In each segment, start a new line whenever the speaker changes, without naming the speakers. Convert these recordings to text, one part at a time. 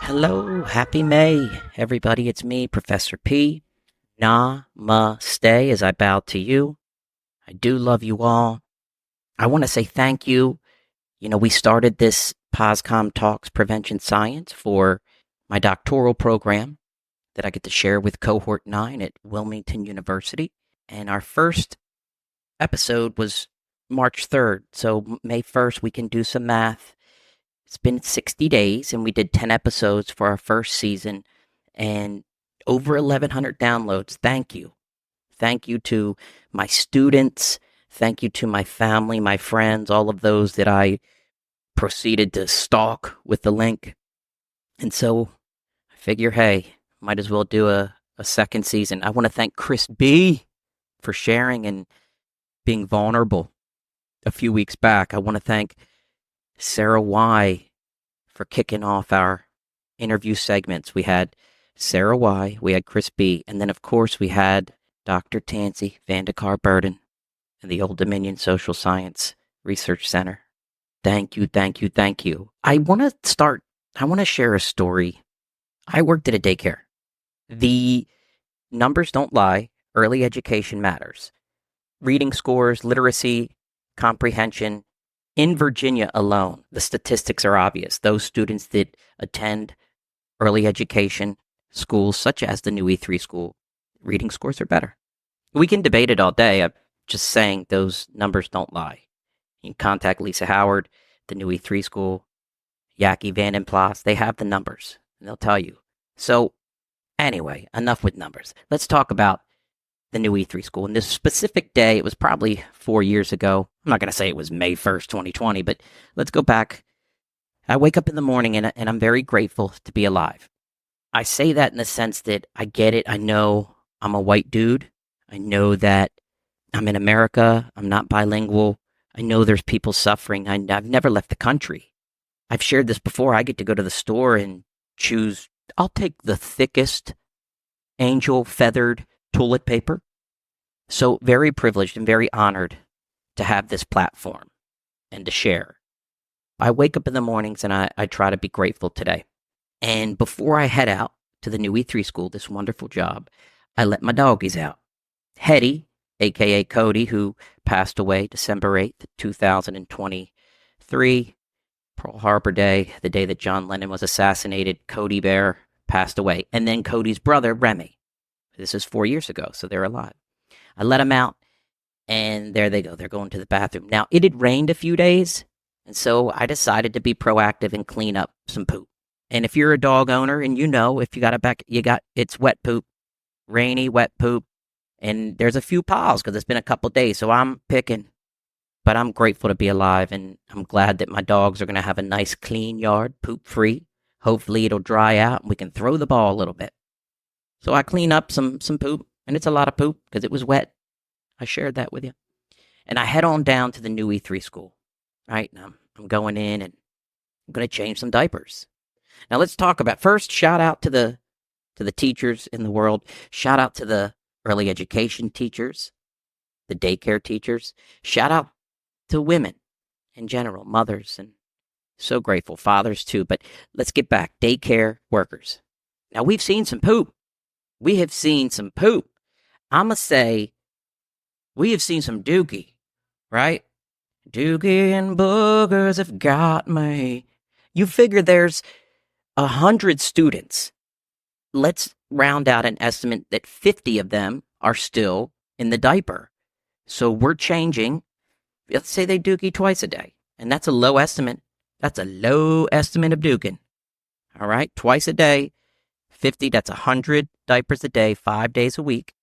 Hello, happy May, everybody. It's me, Professor P. Namaste as I bow to you. I do love you all. I want to say thank you. We started this POSCOM Talks Prevention Science for my doctoral program that I get to share with Cohort 9 at Wilmington University. And our first episode was March 3rd. So May 1st, we can do some math. It's been 60 days, and we did 10 episodes for our first season and over 1,100 downloads. Thank you. Thank you to my students. Thank you to my family, my friends, all of those that I proceeded to stalk with the link. And so I figure, hey, might as well do a second season. I want to thank Chris B for sharing and being vulnerable a few weeks back. I want to thank Sarah Y for kicking off our interview segments. We had Sarah Y, we had Chris B, and then of course we had Dr. Tansy Vandekar Burden and the Old Dominion Social Science Research Center. Thank you, thank you, thank you. I want to share a story. I worked at a daycare. The numbers don't lie. Early education matters. Reading scores, literacy, comprehension. In Virginia alone, the statistics are obvious. Those students that attend early education schools, such as the new E3 school, reading scores are better. We can debate it all day. I'm just saying those numbers don't lie. You can contact Lisa Howard, the new E3 school, Jackie Van den Plas. They have the numbers, and they'll tell you. So, anyway, enough with numbers. Let's talk about the new E3 school. And this specific day, it was probably 4 years ago. I'm not going to say it was May 1st, 2020, but let's go back. I wake up in the morning and I'm very grateful to be alive. I say that in the sense that I get it. I know I'm a white dude. I know that I'm in America. I'm not bilingual. I know there's people suffering. I've never left the country. I've shared this before. I get to go to the store and choose. I'll take the thickest angel feathered toilet paper. So very privileged and very honored to have this platform and to share. I wake up in the mornings and I try to be grateful today. And before I head out to the new E3 school, this wonderful job, I let my doggies out. Hetty, a.k.a. Cody, who passed away December 8th, 2023, Pearl Harbor Day, the day that John Lennon was assassinated. Cody Bear passed away. And then Cody's brother, Remy. This is 4 years ago, so they're alive. I let them out, and there they go. They're going to the bathroom. Now, it had rained a few days, and so I decided to be proactive and clean up some poop. And if you're a dog owner and if you got it's wet poop, rainy, wet poop, and there's a few piles because it's been a couple days, so I'm picking. But I'm grateful to be alive, and I'm glad that my dogs are going to have a nice, clean yard, poop-free. Hopefully, it'll dry out, and we can throw the ball a little bit. So I clean up some poop, and it's a lot of poop because it was wet. I shared that with you. And I head on down to the new E3 school, right? Now I'm going in and I'm going to change some diapers. Now let's talk about, first, shout out to the teachers in the world. Shout out to the early education teachers, the daycare teachers. Shout out to women in general, mothers, and so grateful, fathers too. But let's get back, daycare workers. Now we've seen some poop. We have seen some poop. I'm going to say we have seen some dookie, right? Dookie and boogers have got me. You figure there's 100 students. Let's round out an estimate that 50 of them are still in the diaper. So we're changing. Let's say they dookie twice a day. And that's a low estimate. That's a low estimate of dooking. All right? Twice a day. 50, that's 100 diapers a day, 5 days a week,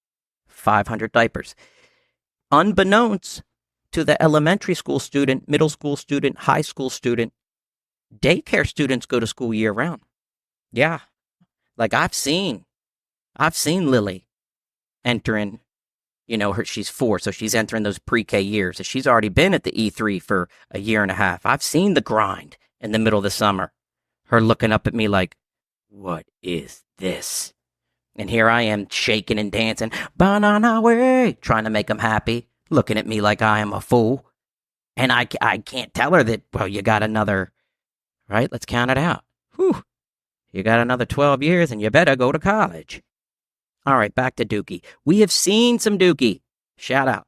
500 diapers. Unbeknownst to the elementary school student, middle school student, high school student, daycare students go to school year round. Yeah. Like I've seen Lily entering, she's 4, so she's entering those pre-K years. So she's already been at the E3 for a year and a half. I've seen the grind in the middle of the summer. Her looking up at me like, what is this? And here I am shaking and dancing, banana way, trying to make them happy, looking at me like I am a fool. And I can't tell her that, well, you got another, right? Let's count it out. Whew. You got another 12 years and you better go to college. All right, back to Dookie. We have seen some Dookie. Shout out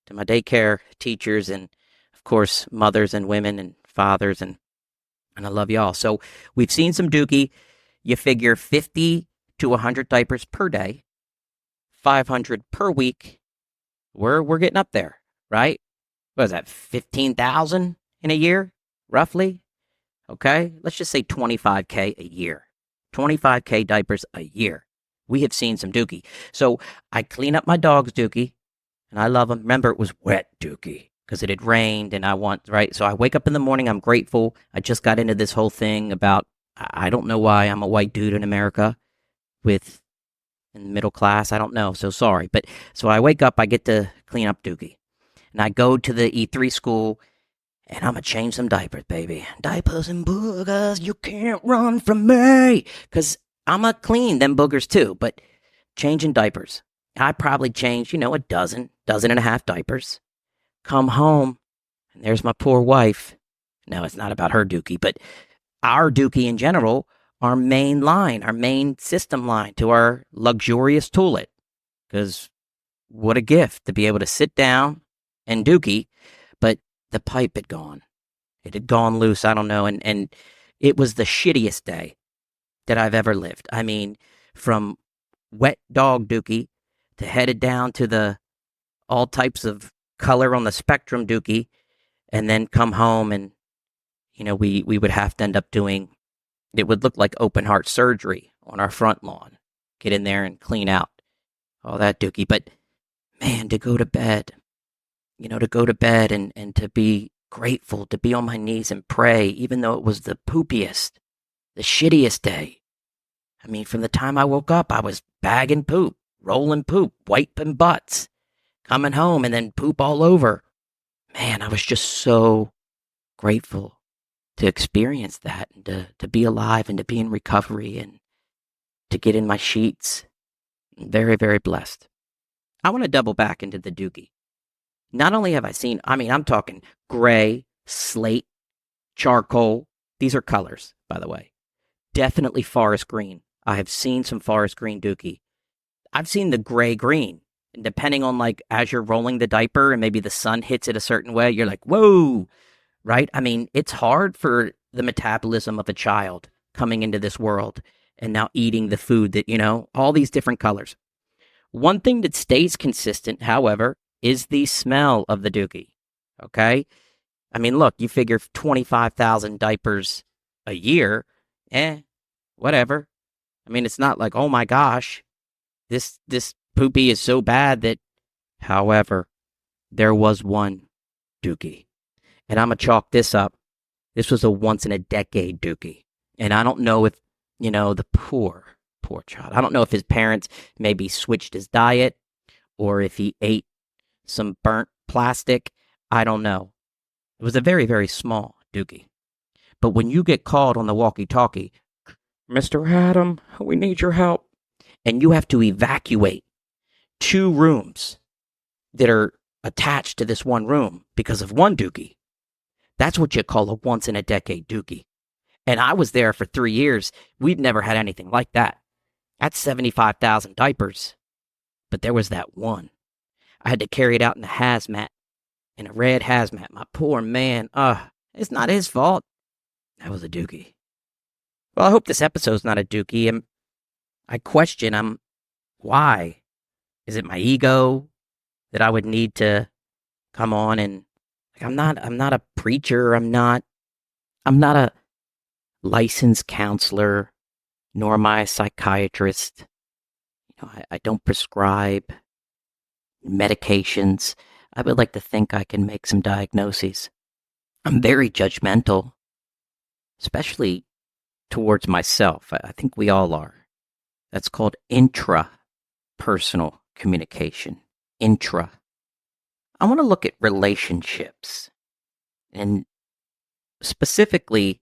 to my daycare teachers and, of course, mothers and women and fathers, and I love y'all. So we've seen some Dookie. You figure 50 to 100 diapers per day, 500 per week. We're getting up there, right? What is that, 15,000 in a year, roughly? Okay, let's just say 25K a year. 25K diapers a year. We have seen some Dookie. So I clean up my dog's Dookie, and I love him. Remember, it was wet Dookie because it had rained, and right? So I wake up in the morning. I'm grateful. I just got into this whole thing about, I don't know why I'm a white dude in America with in middle class. I don't know. So sorry. But so I wake up, I get to clean up Dookie, and I go to the E3 school, and I'm going to change some diapers, baby. Diapers and boogers, you can't run from me. Because I'm going to clean them boogers too. But changing diapers. I probably changed, a dozen and a half diapers. Come home, and there's my poor wife. No, it's not about her Dookie, but our Dookie in general, our main line, our main system line to our luxurious toilet. Because what a gift to be able to sit down and Dookie, but the pipe had gone. It had gone loose, I don't know, and it was the shittiest day that I've ever lived. I mean, from wet dog Dookie to headed down to the all types of color on the spectrum Dookie, and then come home and, we would have to end up doing, it would look like open heart surgery on our front lawn. Get in there and clean out all that Dookie. But man, to go to bed, and to be grateful, to be on my knees and pray, even though it was the poopiest, the shittiest day. I mean, from the time I woke up, I was bagging poop, rolling poop, wiping butts, coming home and then poop all over. Man, I was just so grateful to experience that and to be alive and to be in recovery and to get in my sheets. Very, very blessed. I want to double back into the Dookie. Not only have I seen, I'm talking gray, slate, charcoal. These are colors, by the way. Definitely forest green. I have seen some forest green Dookie. I've seen the gray-green. And depending on, as you're rolling the diaper and maybe the sun hits it a certain way, you're like, whoa, right? I mean, it's hard for the metabolism of a child coming into this world and now eating the food that, all these different colors. One thing that stays consistent, however, is the smell of the Dookie, okay? I mean, look, you figure 25,000 diapers a year, whatever. I mean, it's not like, oh my gosh, this poopy is so bad that, however, there was one Dookie. And I'm going to chalk this up. This was a once-in-a-decade Dookie. And I don't know if, the poor child, I don't know if his parents maybe switched his diet or if he ate some burnt plastic. I don't know. It was a very, very small Dookie. But when you get called on the walkie-talkie, Mr. Adam, we need your help. And you have to evacuate 2 rooms that are attached to this one room because of one Dookie. That's what you call a once-in-a-decade Dookie. And I was there for 3 years. We'd never had anything like that. That's 75,000 diapers. But there was that one. I had to carry it out in a hazmat, in a red hazmat. My poor man. It's not his fault. That was a Dookie. Well, I hope this episode's not a Dookie. I question, why? Is it my ego that I would need to come on and, I'm not a preacher. I'm not a licensed counselor, nor am I a psychiatrist. I don't prescribe medications. I would like to think I can make some diagnoses. I'm very judgmental, especially towards myself. I think we all are. That's called intrapersonal communication. Intra. I want to look at relationships. And specifically,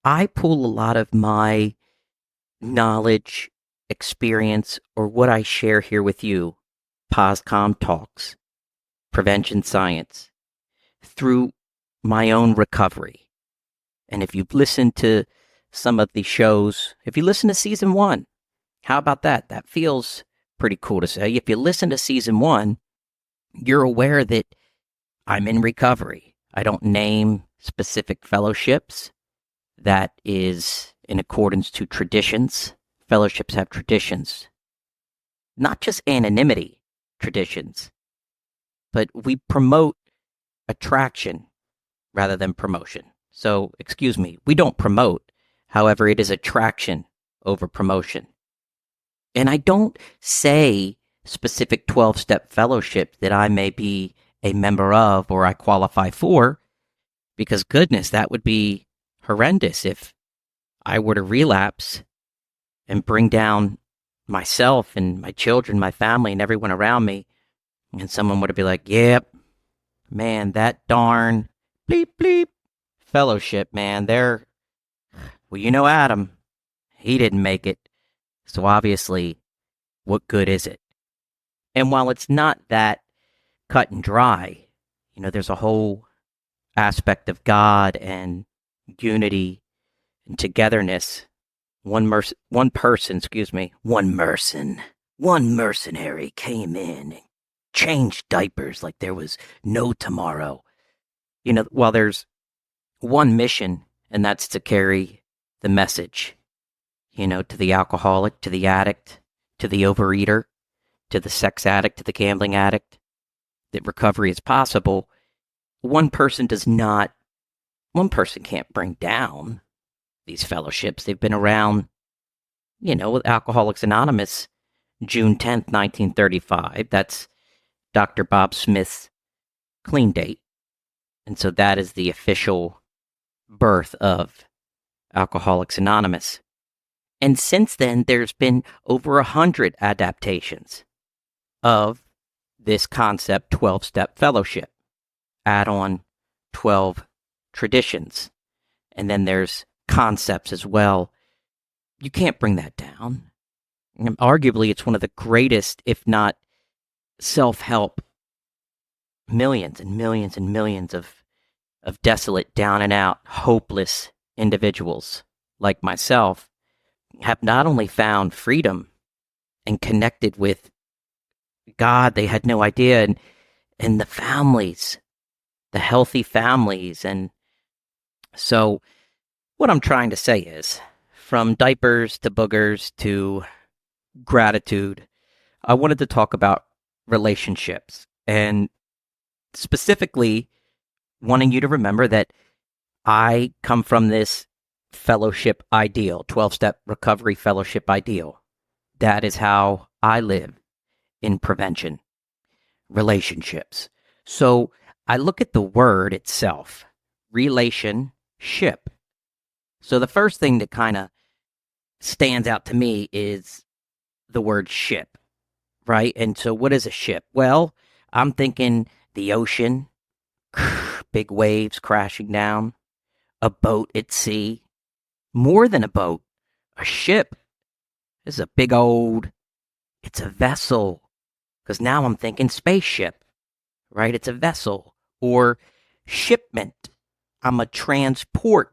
I pull a lot of my knowledge, experience, or what I share here with you, POSCOM Talks Prevention Science, through my own recovery. And if you've listened to some of the shows. If you listen to season 1, how about that? That feels pretty cool to say. If you listen to season 1, you're aware that I'm in recovery. I don't name specific fellowships. That is in accordance to traditions. Fellowships have traditions, not just anonymity traditions, but we promote attraction rather than promotion. So, excuse me, we don't promote. However, it is attraction over promotion. And I don't say specific 12-step fellowship that I may be a member of or I qualify for, because goodness, that would be horrendous if I were to relapse and bring down myself and my children, my family, and everyone around me, and someone were to be like, yep, man, that darn bleep bleep fellowship, man, well, you know Adam, he didn't make it, so obviously, what good is it? And while it's not that cut and dry, there's a whole aspect of God and unity and togetherness. One mercenary came in and changed diapers like there was no tomorrow. While there's one mission, and that's to carry the message, to the alcoholic, to the addict, to the overeater, to the sex addict, to the gambling addict, that recovery is possible. One person can't bring down these fellowships. They've been around, with Alcoholics Anonymous, June 10th, 1935. That's Dr. Bob Smith's clean date. And so that is the official birth of Alcoholics Anonymous. And since then, there's been over 100 adaptations of this concept, 12-step fellowship. Add on 12 traditions. And then there's concepts as well. You can't bring that down. And arguably, it's one of the greatest, if not self-help, millions and millions and millions of desolate, down and out, hopeless individuals like myself have not only found freedom and connected with God, they had no idea, and the families, the healthy families. And so what I'm trying to say is, from diapers to boogers to gratitude, I wanted to talk about relationships, and specifically wanting you to remember that I come from this fellowship ideal, 12-step recovery fellowship ideal. That is how I live in prevention, relationships. So I look at the word itself, relationship. So the first thing that kind of stands out to me is the word ship, right? And so what is a ship? Well, I'm thinking the ocean, big waves crashing down, a boat at sea. More than a boat, a ship is a big old, it's a vessel. Because now I'm thinking spaceship, right? It's a vessel. Or shipment. I'm a transport,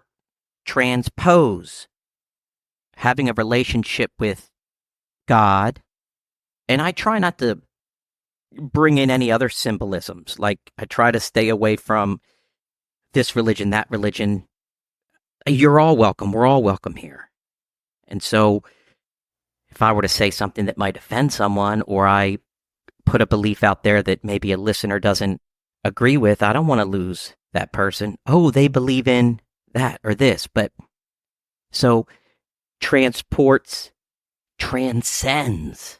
transpose. Having a relationship with God. And I try not to bring in any other symbolisms. Like, I try to stay away from this religion, that religion. You're all welcome. We're all welcome here. And so if I were to say something that might offend someone, or I put a belief out there that maybe a listener doesn't agree with, I don't want to lose that person. Oh, they believe in that or this. But so transports, transcends.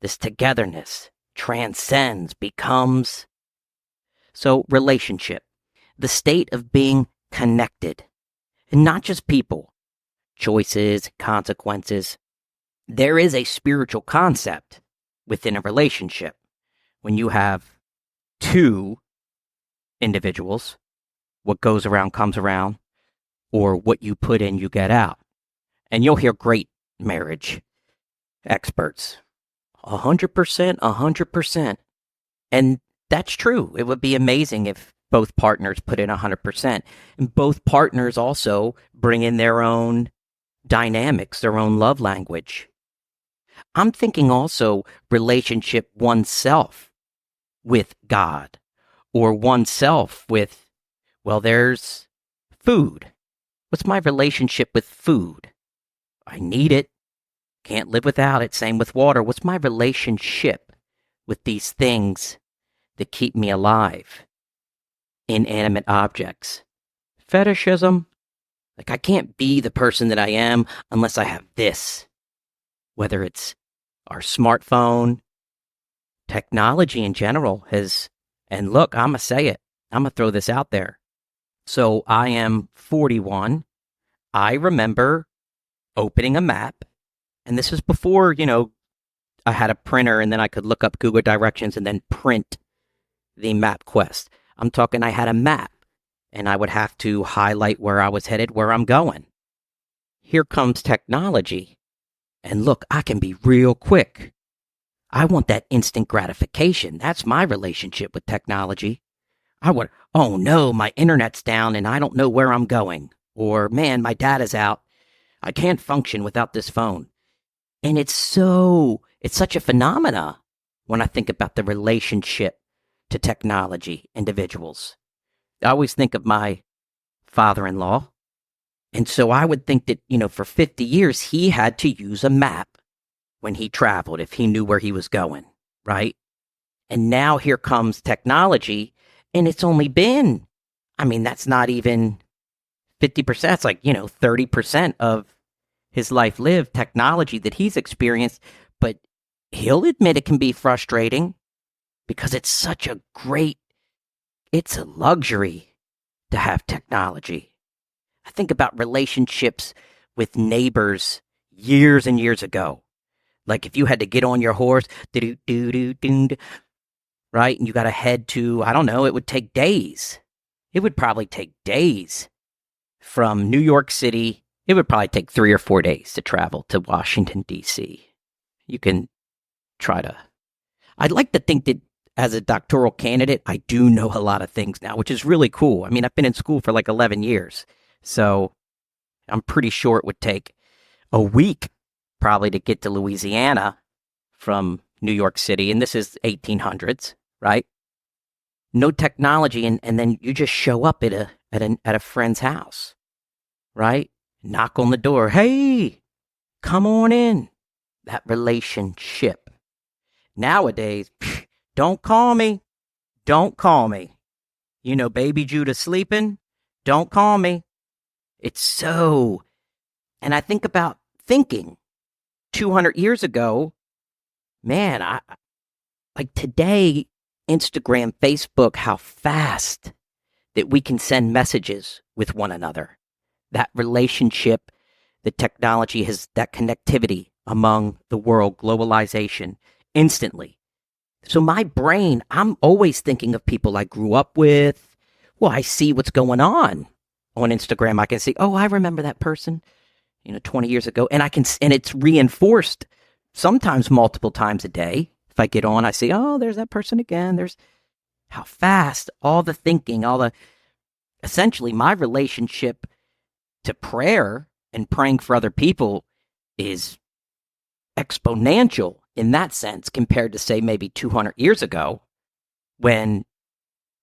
This togetherness transcends, becomes. So relationship, the state of being connected. And not just people, choices, consequences. There is a spiritual concept within a relationship. When you have two individuals, what goes around comes around, or what you put in, you get out. And you'll hear great marriage experts. 100%, 100%. And that's true. It would be amazing if both partners put in 100%. And both partners also bring in their own dynamics, their own love language. I'm thinking also relationship oneself with God or oneself with, well, there's food. What's my relationship with food? I need it. Can't live without it. Same with water. What's my relationship with these things that keep me alive? Inanimate objects. Fetishism. Like, I can't be the person that I am unless I have this. Whether it's our smartphone, technology in general has, and look, I'm going to say it. I'm going to throw this out there. So I am 41. I remember opening a map, and this is before, I had a printer and then I could look up Google directions and then print the map quest. I'm talking I had a map and I would have to highlight where I was headed, where I'm going. Here comes technology. And look, I can be real quick. I want that instant gratification. That's my relationship with technology. Oh no, my internet's down and I don't know where I'm going. Or, man, my data's out. I can't function without this phone. And it's such a phenomena when I think about the relationship to technology, individuals. I always think of my father-in-law. And so I would think that, for 50 years, he had to use a map when he traveled if he knew where he was going, right? And now here comes technology, and it's only been, that's not even 50%. It's like, 30% of his life lived, technology that he's experienced. But he'll admit it can be frustrating because it's a luxury to have technology. I think about relationships with neighbors years and years ago. Like if you had to get on your horse, right? And you got to head to, I don't know, it would take days. It would probably take days from New York City. It would probably take 3 or 4 days to travel to Washington, D.C. You can I'd like to think that as a doctoral candidate, I do know a lot of things now, which is really cool. I've been in school for like 11 years. So I'm pretty sure it would take a week probably to get to Louisiana from New York City. And this is 1800s, right? No technology. And then you just show up at a friend's house, right? Knock on the door. Hey, come on in. That relationship. Nowadays, don't call me. Don't call me. Baby Judah sleeping. Don't call me. It's so, and I think about thinking 200 years ago, man, like today, Instagram, Facebook, how fast that we can send messages with one another. That relationship, the technology has that connectivity among the world, globalization, instantly. So my brain, I'm always thinking of people I grew up with. Well, I see what's going on Instagram. I can see, oh, I remember that person, 20 years ago. And and it's reinforced sometimes multiple times a day. If I get on, I see, oh, there's that person again. There's how fast all the thinking, essentially my relationship to prayer and praying for other people is exponential in that sense compared to, say, maybe 200 years ago when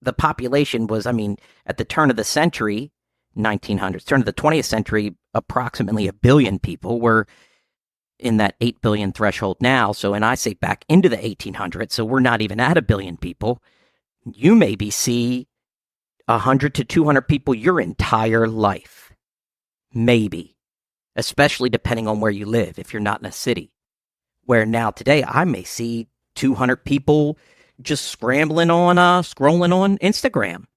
the population was, at the turn of the century, 1900s, turn of the 20th century, approximately 1 billion people. Were in that 8 billion threshold now. So, and I say back into the 1800s, so we're not even at 1 billion people. You maybe see 100 to 200 people your entire life. Maybe. Especially depending on where you live, if you're not in a city. Where now today, I may see 200 people just scrolling on Instagram,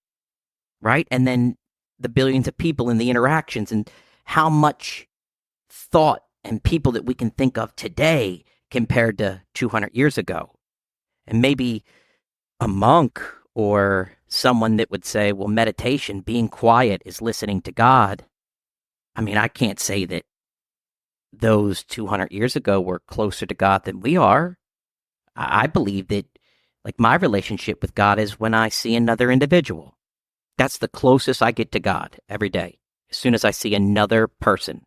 right? And then the billions of people and the interactions and how much thought and people that we can think of today compared to 200 years ago. And maybe a monk or someone that would say, well, meditation, being quiet is listening to God. I can't say that those 200 years ago were closer to God than we are. I believe that, like, my relationship with God is when I see another individual. That's the closest I get to God every day. As soon as I see another person,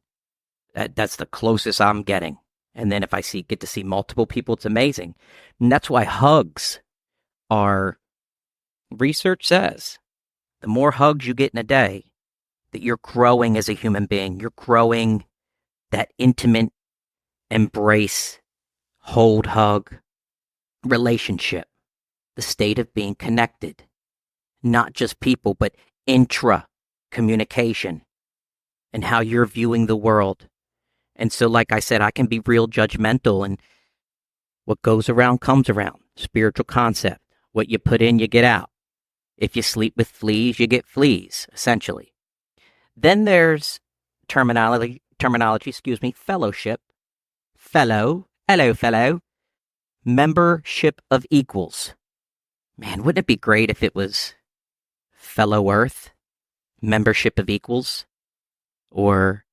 That's the closest I'm getting. And then if I get to see multiple people, it's amazing. And that's why hugs are, research says, the more hugs you get in a day, that you're growing as a human being. You're growing that intimate embrace, hold, hug relationship, the state of being connected, not just people, but intra communication and how you're viewing the world. And so, like I said, I can be real judgmental, and what goes around comes around. Spiritual concept. What you put in, you get out. If you sleep with fleas, you get fleas, essentially. Then there's terminology, fellowship. Hello, fellow. Membership of equals. Man, wouldn't it be great if it was fellow Earth, membership of equals, or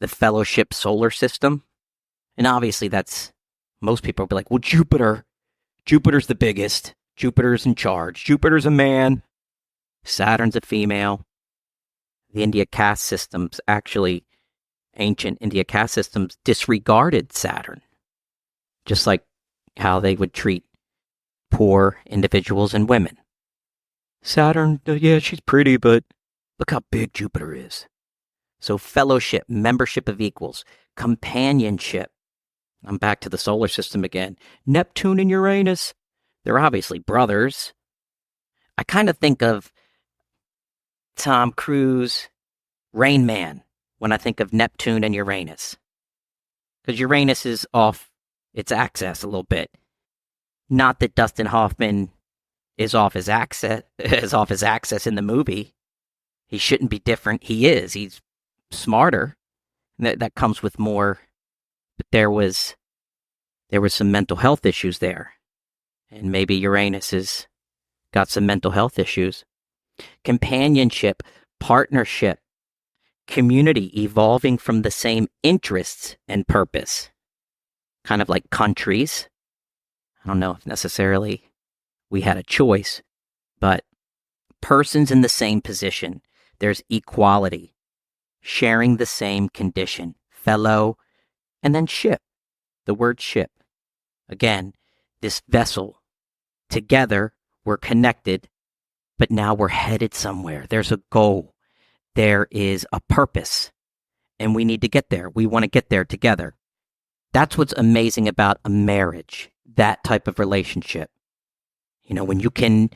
the fellowship solar system? And obviously most people will be like, well, Jupiter's the biggest. Jupiter's in charge. Jupiter's a man. Saturn's a female. The India caste systems, actually, ancient India caste systems disregarded Saturn, just like how they would treat poor individuals and women. Saturn, yeah, she's pretty, but look how big Jupiter is. So fellowship, membership of equals, companionship. I'm back to the solar system again. Neptune and Uranus, they're obviously brothers. I kind of think of Tom Cruise, Rain Man, when I think of Neptune and Uranus. Because Uranus is off its axis a little bit. Not that Dustin Hoffman is off his axis in the movie. He shouldn't be different. He is. He's smarter. That comes with more. But there was some mental health issues there. And maybe Uranus has got some mental health issues. Companionship, partnership, community evolving from the same interests and purpose. Kind of like countries. I don't know if necessarily we had a choice, but persons in the same position. There's equality, sharing the same condition, fellow, and then ship, the word ship. Again, this vessel. Together, we're connected, but now we're headed somewhere. There's a goal. There is a purpose, and we need to get there. We want to get there together. That's what's amazing about a marriage, that type of relationship. You know, when you can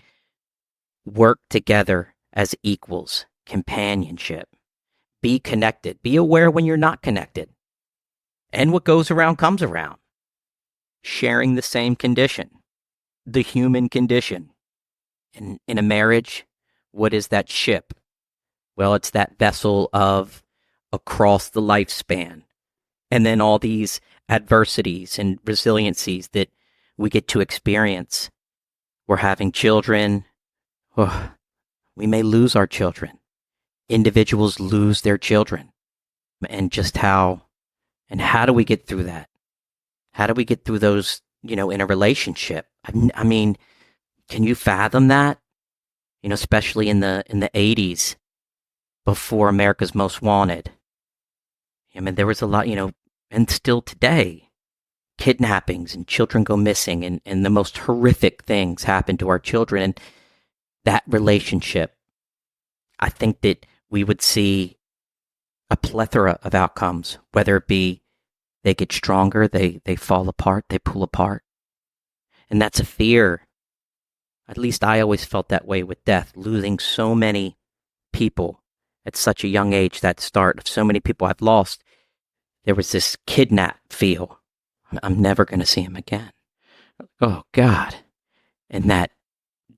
work together as equals, companionship, be connected, be aware when you're not connected. And what goes around comes around. Sharing the same condition, the human condition. In a marriage, what is that ship? Well, it's that vessel of across the lifespan. And then all these adversities and resiliencies that we get to experience. We're having children. Oh, we may lose our children. Individuals lose their children. And just how do we get through that? How do we get through those, in a relationship? I mean, can you fathom that? Especially in the 80s, before America's Most Wanted. I mean, there was a lot, and still today, kidnappings and children go missing, and the most horrific things happen to our children. And that relationship, I think that we would see a plethora of outcomes, whether it be they get stronger, they fall apart, they pull apart. And that's a fear. At least I always felt that way with death, losing so many people at such a young age, that start of so many people I've lost. There was this kidnap feel. I'm never going to see him again. Oh, God. And that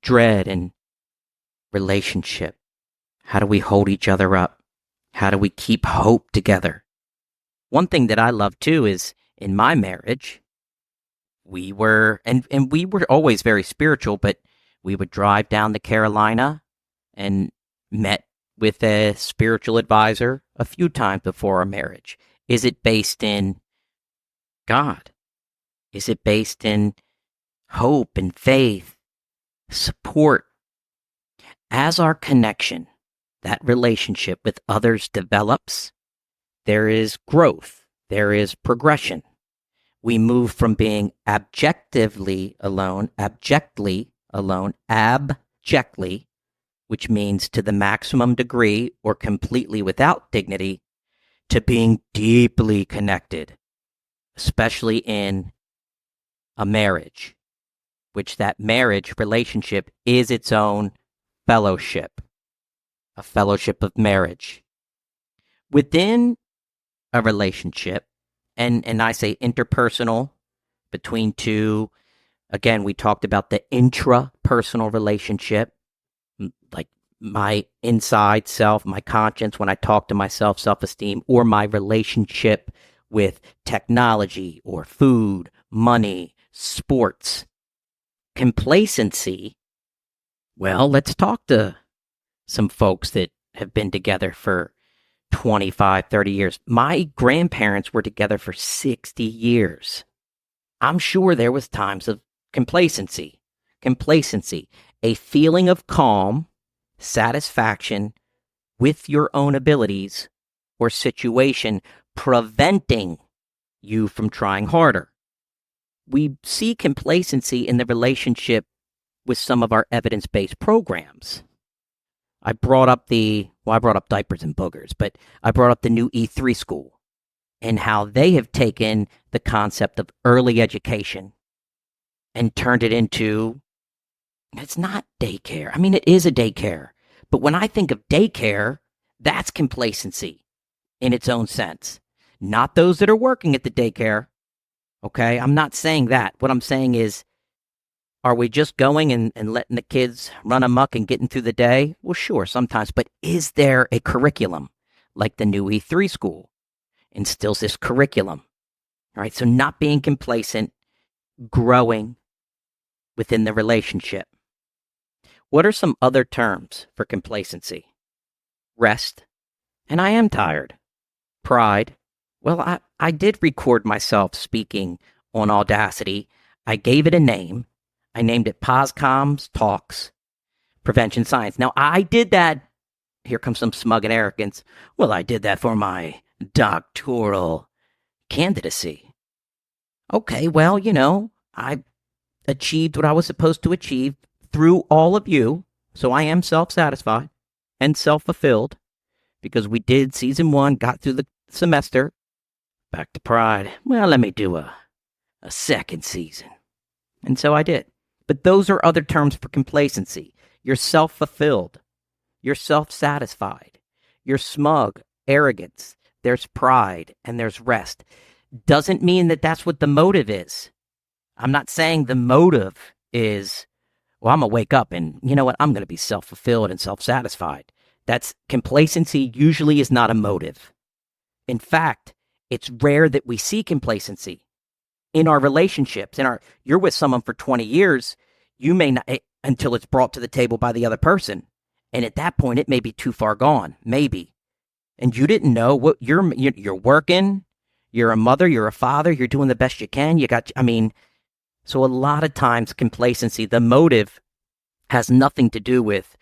dread and relationship. How do we hold each other up? How do we keep hope together? One thing that I love, too, is in my marriage, we were, and we were always very spiritual, but we would drive down to Carolina and met with a spiritual advisor a few times before our marriage. Is it based in God? Is it based in hope and faith, support? As our connection, that relationship with others develops, there is growth, there is progression. We move from being abjectly alone, which means to the maximum degree or completely without dignity, to being deeply connected, especially in a marriage, which that marriage relationship is its own fellowship, a fellowship of marriage. Within a relationship, and I say interpersonal, between two, again, we talked about the intrapersonal relationship, like my inside self, my conscience, when I talk to myself, self-esteem, or my relationship with technology or food, money, sports. Complacency, well, let's talk to some folks that have been together for 25, 30 years. My grandparents were together for 60 years. I'm sure there was times of complacency, a feeling of calm, satisfaction with your own abilities or situation, preventing you from trying harder. We see complacency in the relationship with some of our evidence-based programs. I brought up diapers and boogers, but I brought up the new E3 school and how they have taken the concept of early education and turned it into, it's not daycare. I mean, it is a daycare. But when I think of daycare, that's complacency in its own sense. Not those that are working at the daycare. Okay, I'm not saying that. What I'm saying is, are we just going and letting the kids run amok and getting through the day? Well, sure, sometimes. But is there a curriculum like the new E3 school instills this curriculum? All right, so not being complacent, growing within the relationship. What are some other terms for complacency? Rest, and I am tired. Pride. Well, I did record myself speaking on Audacity. I gave it a name. I named it POSCOM Talks Prevention Science. Now, I did that. Here comes some smug and arrogance. Well, I did that for my doctoral candidacy. Okay, well, I achieved what I was supposed to achieve through all of you. So I am self-satisfied and self-fulfilled because we did season 1, got through the semester. Back to pride. Well, let me do a second season. And so I did. But those are other terms for complacency. You're self-fulfilled. You're self-satisfied. You're smug, arrogance. There's pride and there's rest. Doesn't mean that that's what the motive is. I'm not saying the motive is, well, I'm going to wake up and, you know what, I'm going to be self-fulfilled and self-satisfied. That's complacency usually is not a motive. In fact, it's rare that we see complacency in our relationships. You're with someone for 20 years, you may not, until it's brought to the table by the other person. And at that point, it may be too far gone, maybe. And you didn't know what you're working, you're a mother, you're a father, you're doing the best you can. So a lot of times complacency, the motive has nothing to do with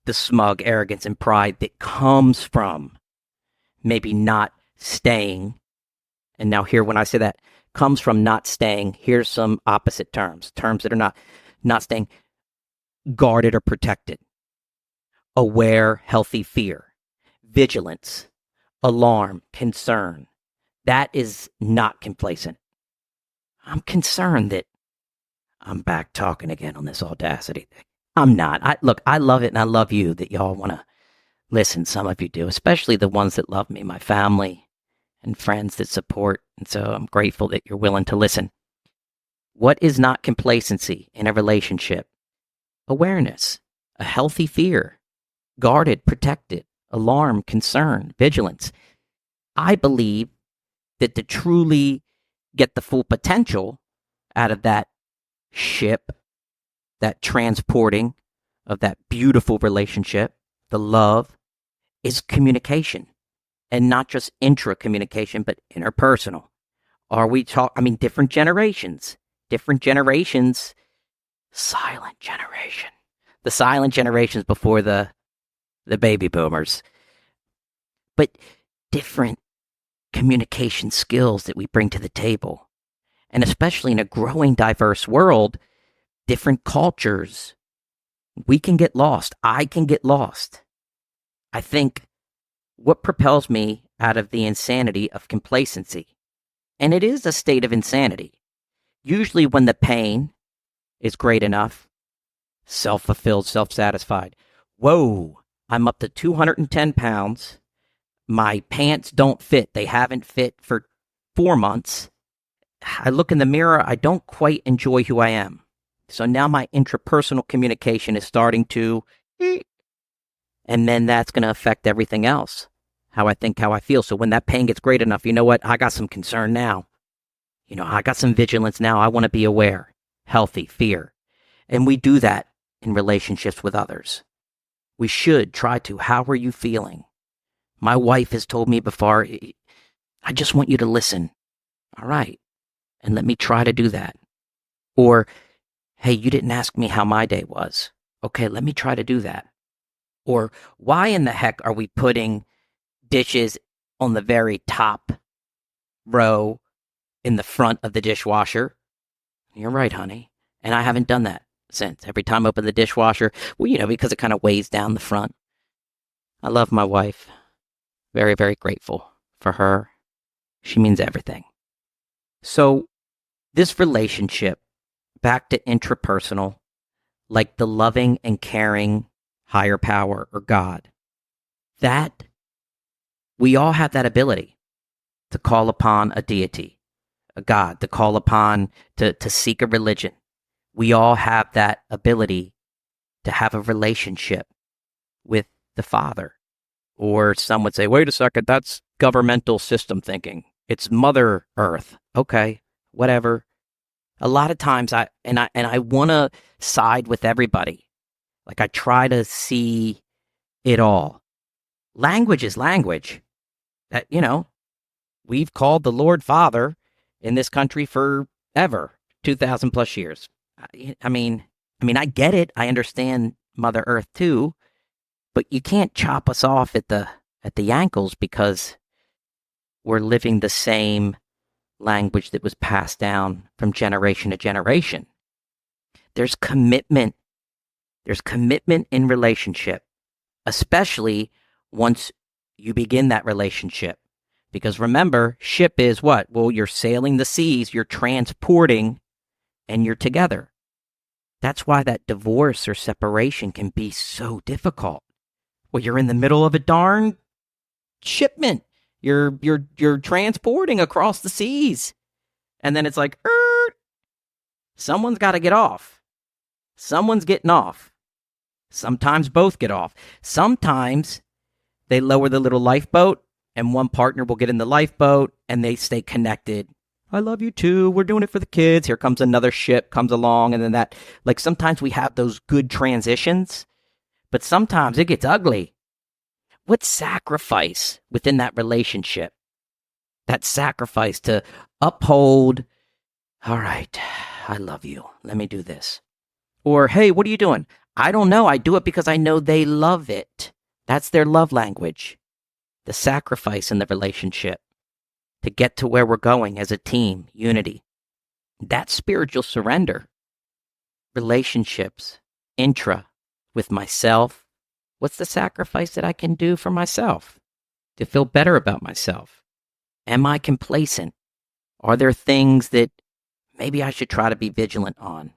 the smug arrogance and pride that comes from maybe not staying. And now here, when I say that comes from not staying, here's some opposite terms that are not staying: guarded or protected, aware, healthy fear, vigilance, alarm, concern. That is not complacent. I'm concerned that I'm back talking again on this Audacity thing. I'm not. I love it, and I love you that y'all want to listen. Some of you do, especially the ones that love me, my family and friends that support. And so I'm grateful that you're willing to listen. What is not complacency in a relationship? Awareness, a healthy fear, guarded, protected, alarm, concern, vigilance. I believe that to truly get the full potential out of that ship, that transporting of that beautiful relationship, the love, is communication. And not just intra-communication, but interpersonal. Different generations, silent generation. The silent generations before the baby boomers. But different communication skills that we bring to the table. And especially in a growing diverse world, different cultures, we can get lost. I can get lost. I think what propels me out of the insanity of complacency, and it is a state of insanity, usually when the pain is great enough, self-fulfilled, self-satisfied. Whoa, I'm up to 210 pounds. My pants don't fit. They haven't fit for 4 months. I look in the mirror. I don't quite enjoy who I am. So now my intrapersonal communication is starting to, and then that's going to affect everything else. How I think, how I feel. So when that pain gets great enough, you know what? I got some concern now. I got some vigilance now. I want to be aware, healthy, fear. And we do that in relationships with others. We should try to. How are you feeling? My wife has told me before, I just want you to listen. All right. And let me try to do that. Or, hey, you didn't ask me how my day was. Okay, let me try to do that. Or, why in the heck are we putting dishes on the very top row in the front of the dishwasher? You're right, honey. And I haven't done that since. Every time I open the dishwasher, because it kind of weighs down the front. I love my wife. Very, very grateful for her. She means everything. So this relationship, back to intrapersonal, like the loving and caring higher power or God, that we all have that ability to call upon a deity, a God, to call upon, to seek a religion. We all have that ability to have a relationship with the Father. Or some would say, wait a second, that's governmental system thinking. It's Mother Earth. Okay, whatever. A lot of times I want to side with everybody. Like I try to see it all. Language is language. That, we've called the Lord Father in this country forever, 2,000 plus years. I mean, I get it. I understand Mother Earth too, but you can't chop us off at the ankles because we're living the same language that was passed down from generation to generation. There's commitment. There's commitment in relationship, especially once you begin that relationship. Because remember, ship is what? Well, you're sailing the seas, you're transporting, and you're together. That's why that divorce or separation can be so difficult. Well, you're in the middle of a darn shipment. You're transporting across the seas. And then it's like, someone's got to get off. Someone's getting off. Sometimes both get off. Sometimes they lower the little lifeboat and one partner will get in the lifeboat and they stay connected. I love you too. We're doing it for the kids. Here comes another ship, comes along. And then that, like sometimes we have those good transitions, but sometimes it gets ugly. What sacrifice within that relationship? That sacrifice to uphold, all right, I love you. Let me do this. Or, hey, what are you doing? I don't know. I do it because I know they love it. That's their love language. The sacrifice in the relationship to get to where we're going as a team, unity. That's spiritual surrender. Relationships, intra, with myself. What's the sacrifice that I can do for myself to feel better about myself? Am I complacent? Are there things that maybe I should try to be vigilant on?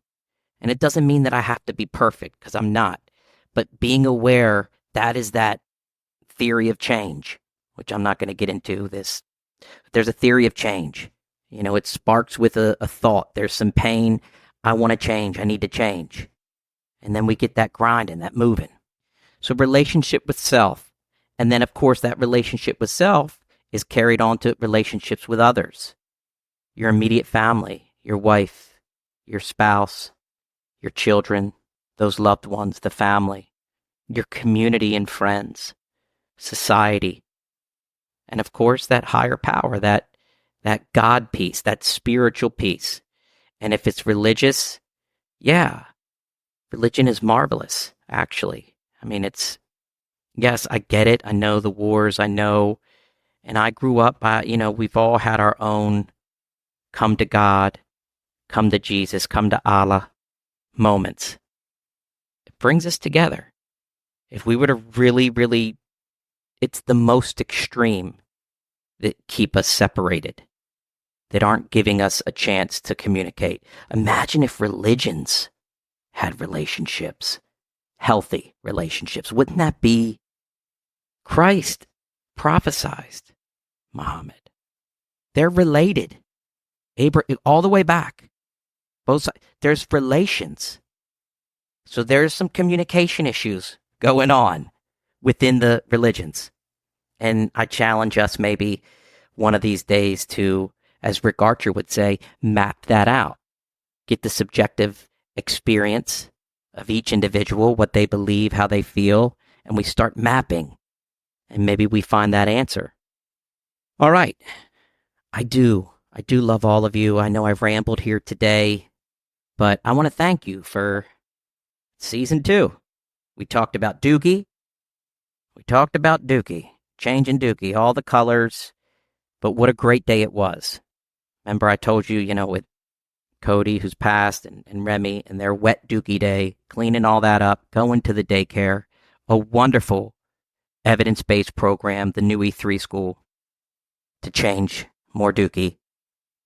And it doesn't mean that I have to be perfect, because I'm not. But being aware, that is that theory of change, which I'm not going to get into this. There's a theory of change. It sparks with a thought. There's some pain. I want to change. I need to change. And then we get that grinding, that moving. So relationship with self. And then, of course, that relationship with self is carried on to relationships with others. Your immediate family, your wife, your spouse, your children, those loved ones, the family, your community and friends, society. And of course, that higher power, that God piece, that spiritual piece. And if it's religious, yeah, religion is marvelous, actually. Yes, I get it. I know the wars. I know. And I grew up, we've all had our own come to God, come to Jesus, come to Allah moments. It brings us together. If we were to really, really, it's the most extreme that keep us separated, that aren't giving us a chance to communicate. Imagine if religions had relationships, healthy relationships. Wouldn't that be Christ prophesied Muhammad? They're related. All the way back. Both sides. There's relations. So there's some communication issues going on within the religions. And I challenge us maybe one of these days to, as Rick Archer would say, map that out. Get the subjective experience of each individual, what they believe, how they feel, and we start mapping. And maybe we find that answer. All right. I do love all of you. I know I've rambled here today, but I want to thank you for season 2. We talked about Dookie. Changing Dookie, all the colors, but what a great day it was. Remember I told you, with Cody, who's passed, and Remy, and their wet Dookie day, cleaning all that up, going to the daycare, a wonderful evidence-based program, the new E3 school, to change more Dookie.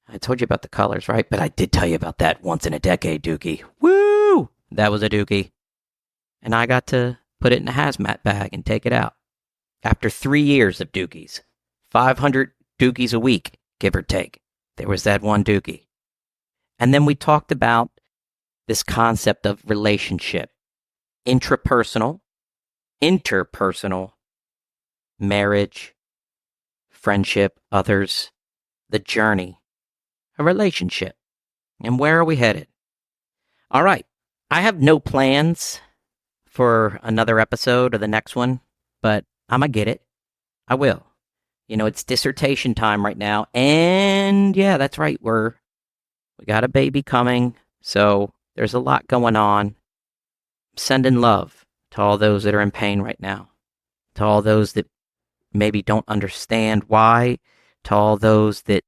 I told you about the colors, right? But I did tell you about that once in a decade Dookie. Woo! That was a Dookie. And I got to put it in a hazmat bag and take it out. After 3 years of Dookies, 500 Dookies a week, give or take, there was that one Dookie. And then we talked about this concept of relationship, interpersonal, marriage, friendship, others, the journey, a relationship. And where are we headed? All right. I have no plans for another episode or the next one, but I'm going to get it. I will. It's dissertation time right now. And yeah, that's right. We got a baby coming. So there's a lot going on. I'm sending love to all those that are in pain right now, to all those that maybe don't understand why, to all those that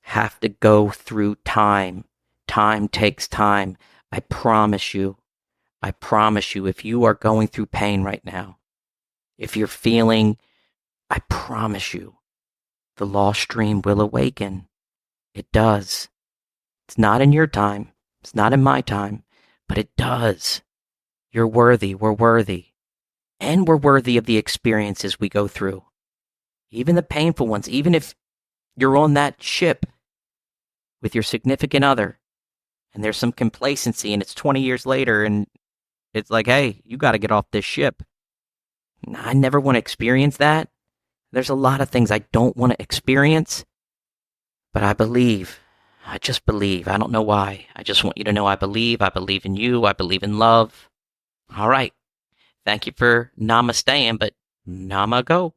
have to go through time. Time takes time. I promise you, if you are going through pain right now, if you're feeling, I promise you, the lost dream will awaken. It does. It's not in your time. It's not in my time, but it does. You're worthy. We're worthy. And we're worthy of the experiences we go through. Even the painful ones, even if you're on that ship with your significant other and there's some complacency and it's 20 years later and it's like, hey, you got to get off this ship. I never want to experience that. There's a lot of things I don't want to experience, but I just believe. I don't know why. I just want you to know I believe in you, I believe in love. All right. Thank you for namasteing, but nama go.